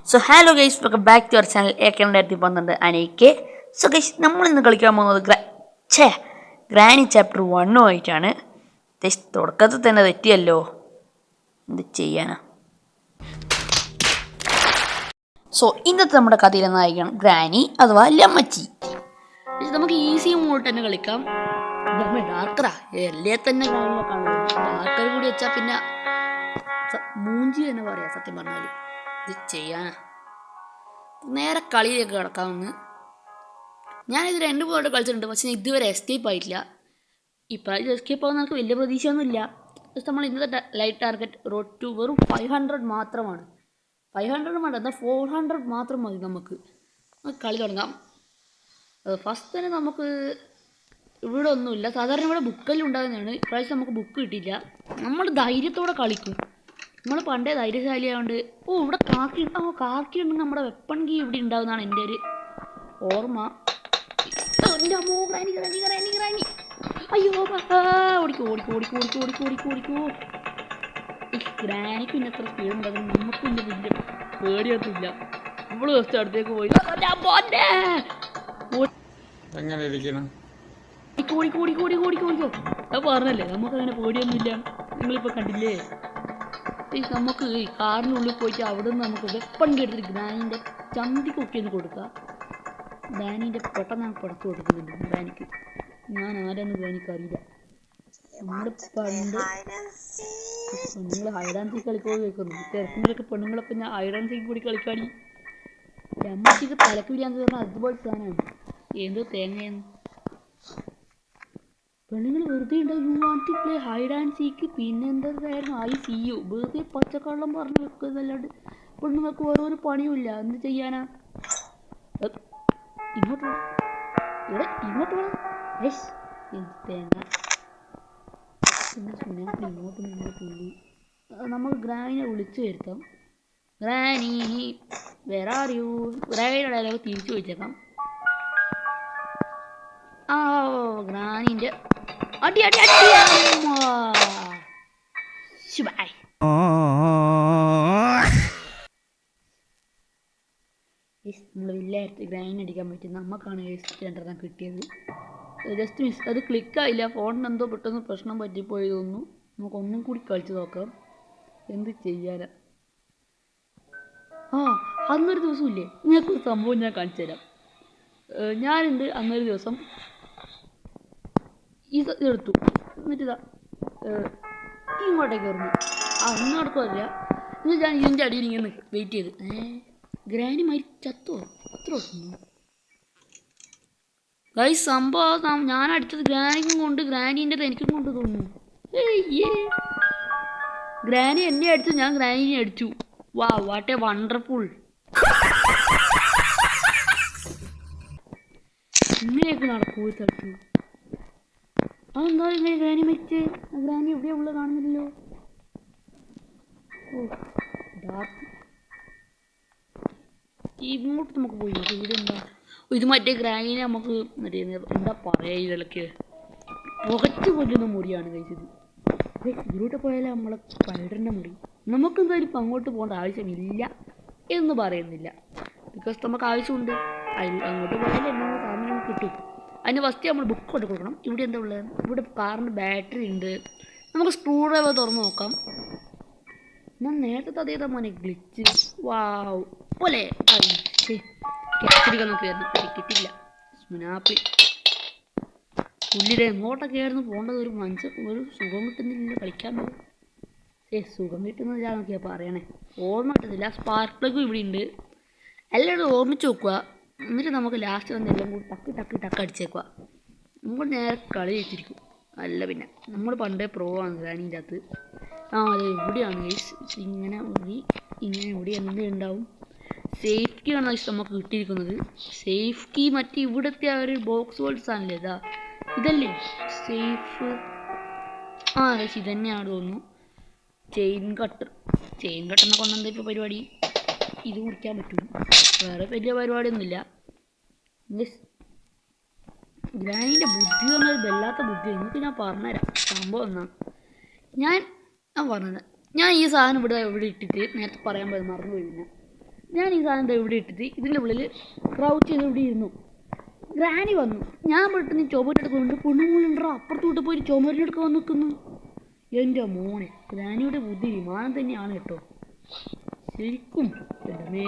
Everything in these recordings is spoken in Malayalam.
So hello guys, welcome back to our channel AK2012 Aneek. So guys, നമ്മളിന്ന് കളിക്കാൻ പോകുന്നത് ഗ്രാനി ചാപ്റ്റർ 1 ആയിട്ടാണ്. തുടക്കത്തിൽ തന്നെ തെറ്റിയല്ലോ, എന്ത് ചെയ്യാനാ. സോ ഇന്നത്തെ നമ്മുടെ കഥയിലെ നായികയാണ് ഗ്രാനി അഥവാ ലമ്മച്ചി. നമുക്ക് ഈസി മോഡ് തന്നെ കളിക്കാം. ഡാർക്കറാ എല്ലേ തന്നെ ഡാർക്കർ കൂടി വെച്ചാൽ പിന്നെ മൂഞ്ചി തന്നെ പറയാം. സത്യം പറഞ്ഞാൽ ഇത് ചെയ്യാനാ. നേരെ കളിയിലേക്ക് കിടക്കാമെന്ന്. ഞാനിത് 2 മോഡ് കളിച്ചിട്ടുണ്ട്, പക്ഷേ ഇതുവരെ എസ്കേപ്പ് ആയിട്ടില്ല. ഇപ്രാവശ്യം എസ്കേപ്പ് ആകുന്ന നമുക്ക് വലിയ പ്രതീക്ഷയൊന്നുമില്ല. ജസ്റ്റ് നമ്മൾ ഇന്നത്തെ ലൈറ്റ് ടാർഗറ്റ് റോഡ് ടു വെറും 500 മാത്രമാണ്. 500 വേണ്ട, എന്നാൽ 400 മാത്രം മതി. നമുക്ക് കളി തുടങ്ങാം. ഫസ്റ്റ് തന്നെ നമുക്ക് ഇവിടെ ഒന്നുമില്ല. സാധാരണ ഇവിടെ ബുക്കെല്ലാം ഉണ്ടാകുന്നതാണ്. ഇപ്രാവശ്യം നമുക്ക് ബുക്ക് കിട്ടിയില്ല. നമ്മൾ ധൈര്യത്തോടെ കളിക്കും. നമ്മൾ പണ്ടേ ധൈര്യശാലിയായതുകൊണ്ട്. ഇവിടെ കാക്കി ഉണ്ടെങ്കിൽ നമ്മുടെ വെപ്പൺ കീ ഇവിടെ ഉണ്ടാകുന്നതാണ് എൻ്റെ ഒരു ഓർമ്മ. അയ്യോ, ഓടിക്കോ. ഈ ഗ്രാനിക്ക് പിന്നെ എത്ര സ്പീഡ് ഉണ്ടാകും, നമുക്കും ഇല്ല വലിയ പേടിയൊന്നുമില്ല. നമ്മള് ഫസ്റ്റ് അടുത്തേക്ക് പോയി ഓടിക്കോ. അത് പറഞ്ഞല്ലേ, നമുക്കങ്ങനെ പേടിയൊന്നുമില്ല. നിങ്ങളിപ്പോൾ കണ്ടില്ലേ. നമുക്ക് ഈ കാറിനുള്ളിൽ പോയിട്ട് അവിടെ നിന്ന് നമുക്ക് വെപ്പൺ കേട്ടിട്ട് ഗ്രാനിൻ്റെ ചന്തിക്കൊക്കെ ഒന്ന് കൊടുക്കുക. ഗ്രാനീൻ്റെ പെട്ടെന്ന് ഞാൻ പുറത്ത് കൊടുക്കുന്നുണ്ട്. ഗ്രാനിക്ക് ഞാൻ ആരാന്ന് ഗ്രാനിക്ക് അറിയില്ല. നമ്മൾ പണ്ട് പെണ്ണുങ്ങൾ ഹൈഡ് ആൻഡ് സീക്ക് കളിക്കുമ്പോൾ കേൾക്കുന്നു. ചെറുക്കങ്ങളൊക്കെ പെണ്ണുങ്ങളൊപ്പം ഞാൻ ഹൈഡ് ആൻഡ് സീക്ക് കൂടി കളിക്കാടി. അമ്മച്ചിക്ക് തലക്ക് വിരിയാന്ന് പറഞ്ഞാൽ അതുപോലെ സാധനമാണ്. എന്തോ തേങ്ങയെന്ന് പെണ്ണുങ്ങൾ വെറുതെ ഉണ്ടാവും. You want to play hide and seek, പിന്നെ എന്തായിരുന്നു ICU വെറുതെ പച്ചക്കള്ളം പറഞ്ഞു വെക്കുന്നല്ലാണ്ട് പെണ്ണുങ്ങൾക്ക് ഓരോരോ പണിയുമില്ല. എന്ത് ചെയ്യാനാ. ഇങ്ങോട്ട് വേണം തേങ്ങ. നമുക്ക് ഗ്രാനിനെ വിളിച്ചു വരുത്താം. ഗ്രാനി വേറെ അറിയൂ. ഗ്രാനിയുടെ ഡയലോഗ് തിരിച്ചു വെച്ചേക്കാം. ഗ്രാനിൻ്റെ അടി നമ്മൾ വില്ലായിട്ട് ഗ്രാനിനെ അടിക്കാൻ പറ്റും. നമുക്കാണ് 2 കിട്ടിയത്. Just miss. അത് ക്ലിക്കായില്ല. ഫോണിന് എന്തോ പെട്ടെന്ന് പ്രശ്നം പറ്റിപ്പോയി തോന്നുന്നു. നമുക്കൊന്നും കൂടി കളിച്ച് നോക്കാം. എന്ത് ചെയ്യാനാ. അന്നൊരു ദിവസം ഇല്ലേ, നിങ്ങൾക്കൊരു സംഭവം ഞാൻ കാണിച്ചു തരാം. ഞാനുണ്ട് അന്നൊരു ദിവസം ഇതെടുത്തു. എന്നിട്ടിതാ ഇങ്ങോട്ടേക്ക് വരുന്നു. ഒന്നും നടക്കുമല്ല. എന്നിട്ട് ഞാൻ ഇതിൻ്റെ അടിയിൽ ഇങ്ങനെ വെയിറ്റ് ചെയ്ത്. ഗ്രാനി മരിച്ചത്തോ അത്ര ഓർക്കുന്നു. ഗൈസ്, സംഭവം ഞാൻ അടിച്ചത് ഗ്രാനിക്കും കൊണ്ട്, ഗ്രാനീൻ്റെ എനിക്കും കൊണ്ട് തോന്നുന്നു. ഗ്രാനി എന്നെ അടിച്ചു, ഞാൻ ഗ്രാനിനെ അടിച്ചു. What A wonderful. ഇങ്ങനെയൊക്കെ നടക്കൂ തട്ടു. അതെന്താ ഇങ്ങനെ ഗ്രാനി മരിച്ച്? ഗ്രാനി എവിടെയാ ഉള്ളത് കാണുന്നില്ലല്ലോ. ഇങ്ങോട്ട് നമുക്ക് പോയി നോക്കാം. ഇവിടെ എന്താ? ഇത് മറ്റേ ഗ്രാനിനെ നമുക്ക് മറ്റേ എന്താ പറയുക, ഇതിലൊക്കെ പുകച്ച് കൊല്ലുന്ന മുറിയാണ് കഴിച്ചത്. ഇതിലൂടെ പോയാലേ നമ്മളെ സ്പൈഡറിൻ്റെ മുറി. നമുക്കെന്തായാലും ഇപ്പം അങ്ങോട്ട് പോകേണ്ട ആവശ്യമില്ല എന്ന് പറയുന്നില്ല. ബിക്കോസ് നമുക്ക് ആവശ്യമുണ്ട്. അങ്ങോട്ട് പോയാലേ എന്തെങ്കിലും സാധനം കിട്ടും. അതിന് ഫസ്റ്റ് നമ്മൾ ബുക്ക് കൊണ്ട് കൊടുക്കണം. ഇവിടെ എന്താ ഉള്ളത്? ഇവിടെ കാറിൻ്റെ ബാറ്ററി ഉണ്ട്. നമുക്ക് സ്ക്രൂ ഡ്രൈവർ തുറന്ന് നോക്കാം. ഞാൻ നേരത്തെ അതേ മോനെ ഗ്ലിച്ച്. പോലെ നോക്കിയായിരുന്നു, കിട്ടില്ല. സ്മുനാപ്പി പുള്ളിയുടെ എങ്ങോട്ടൊക്കെ ആയിരുന്നു പോകേണ്ടത്. ഒരു സുഖം കിട്ടുന്നില്ല കളിക്കാൻ. സുഖം കിട്ടുന്നില്ല നോക്കിയാൽ പറയണേ, ഓർമ്മ കിട്ടുന്നില്ല. സ്പാർക്ക് പ്ലഗും ഇവിടെ ഉണ്ട്. എല്ലാവരും ഓർമ്മിച്ച് നോക്കുക. എന്നിട്ട് നമുക്ക് ലാസ്റ്റ് വന്ന് എല്ലാം കൂടി ടക്ക് അടിച്ചേക്കുക. നമ്മൾ നേരെ കളി വെച്ചിരിക്കും. അല്ല പിന്നെ നമ്മൾ പണ്ടേ പ്രോ ആണ് ഗ്രാനീൻ്റെ അകത്ത്. അതെ, ഇവിടെയാണ് ഇങ്ങനെ ഇവിടെ എന്ത് ഉണ്ടാവും. സേഫ് കീ ആണ് നമുക്ക് കിട്ടിയിരിക്കുന്നത്. സേഫ് കീ മറ്റേ ഇവിടുത്തെ ആ ഒരു ബോക്സ് പോലത്തെ സാധനമല്ലേ, ഇതല്ലേ സേഫ്. ഇത് തന്നെയാണ് തോന്നുന്നു. ചെയിൻ കട്ടറിനെ കൊണ്ടെന്താ ഇപ്പോൾ പരിപാടി? ഇത് കുടിക്കാൻ പറ്റും. വേറെ വലിയ പരിപാടിയൊന്നുമില്ല. ഗ്രാനിൻ്റെ ബുദ്ധി പറഞ്ഞാൽ വല്ലാത്ത ബുദ്ധി. നിങ്ങൾക്ക് ഞാൻ പറഞ്ഞുതരാം സംഭവം എന്നാ. ഞാൻ പറഞ്ഞത്, ഞാൻ ഈ സാധനം ഇവിടെ ഇട്ടിട്ട് നേരത്തെ പറയാൻ പോയത് മറന്നുപോയി. പിന്നെ ഞാൻ ഈ സാധനം ഇവിടെ ഇട്ടിട്ട് ഇതിൻ്റെ ഉള്ളിൽ ക്രൗച്ച് ചെയ്ത് ഇവിടെ ഇരുന്നു. ഗ്രാനി വന്നു. ഞാൻ പെട്ടെന്ന് ചുമരെടുക്കുന്നുണ്ട്. പെണ്ണുങ്ങളുണ്ടോ അപ്പുറത്തോട്ട് പോയി ചുമരിനെടുക്കാൻ വന്ന് നിൽക്കുന്നു. എൻ്റെ മോനെ, ഗ്രാനിയുടെ ബുദ്ധി വിമാനം തന്നെയാണ് കേട്ടോ ശരിക്കും. ഗ്രാനി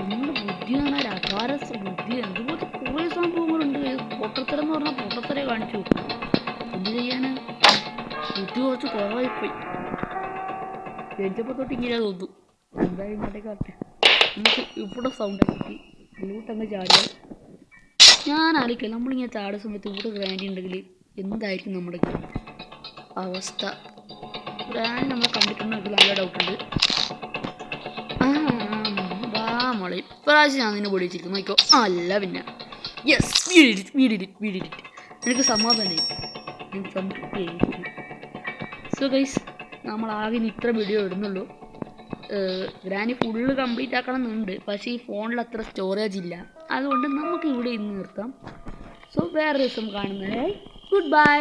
നിങ്ങളുടെ ബുദ്ധി എന്ന് പറഞ്ഞാൽ അപാര ബുദ്ധി. എന്തുപോലത്തെ കുറേ സംഭവങ്ങളുണ്ട്. പൊട്ടത്തരം എന്ന് പറഞ്ഞാൽ പൊട്ടത്തരെ കാണിച്ചു. എന്ത് ചെയ്യാന്, ബുദ്ധി കുറച്ച് കുറവായിപ്പോയി. ജനിച്ചപ്പോൾ തൊട്ട് ഇങ്ങനെ തോന്നു. എന്തായാലും ഇങ്ങോട്ടേക്ക് വരട്ടെ. നമുക്ക് ഇവിടെ സൗണ്ട് ആക്കിയിട്ട് ഇതിലോട്ടങ്ങ് ചാടിയാൽ ഞാൻ ആലോചിക്കാം, നമ്മളിങ്ങനെ ചാടുന്ന സമയത്ത് ഇവിടെ ഗ്രാൻഡി ഉണ്ടെങ്കിൽ എന്തായിരിക്കും നമ്മുടെ അവസ്ഥ. ഗ്രാൻഡി നമ്മളെ കണ്ടിട്ടുണ്ടെങ്കിൽ നല്ല ഡൗട്ടുണ്ട്. മോളെ ഇപ്രാവശ്യം ഞാൻ നിന്നെ പൊടിച്ചിരിക്കും നോക്കോ. അല്ല പിന്നെ യെസ് വീടിട്ട് എനിക്ക് സമാധാനമായി. എനിക്ക് സംതൃപ്തിയായി. സോ ഗൈസ്, നമ്മളാകെ ഇത്ര വീഡിയോ ഇടുന്നുള്ളൂ. ഗ്രാനി ഫുള്ള് കംപ്ലീറ്റ് ആക്കണം എന്നുണ്ട്. പക്ഷേ ഈ ഫോണിൽ അത്ര സ്റ്റോറേജ് ഇല്ല. അതുകൊണ്ട് നമുക്ക് ഇവിടെ ഇന്ന് നിർത്താം. സോ വേറെ ദിവസം കാണുന്നതിനായി ഗുഡ് ബൈ.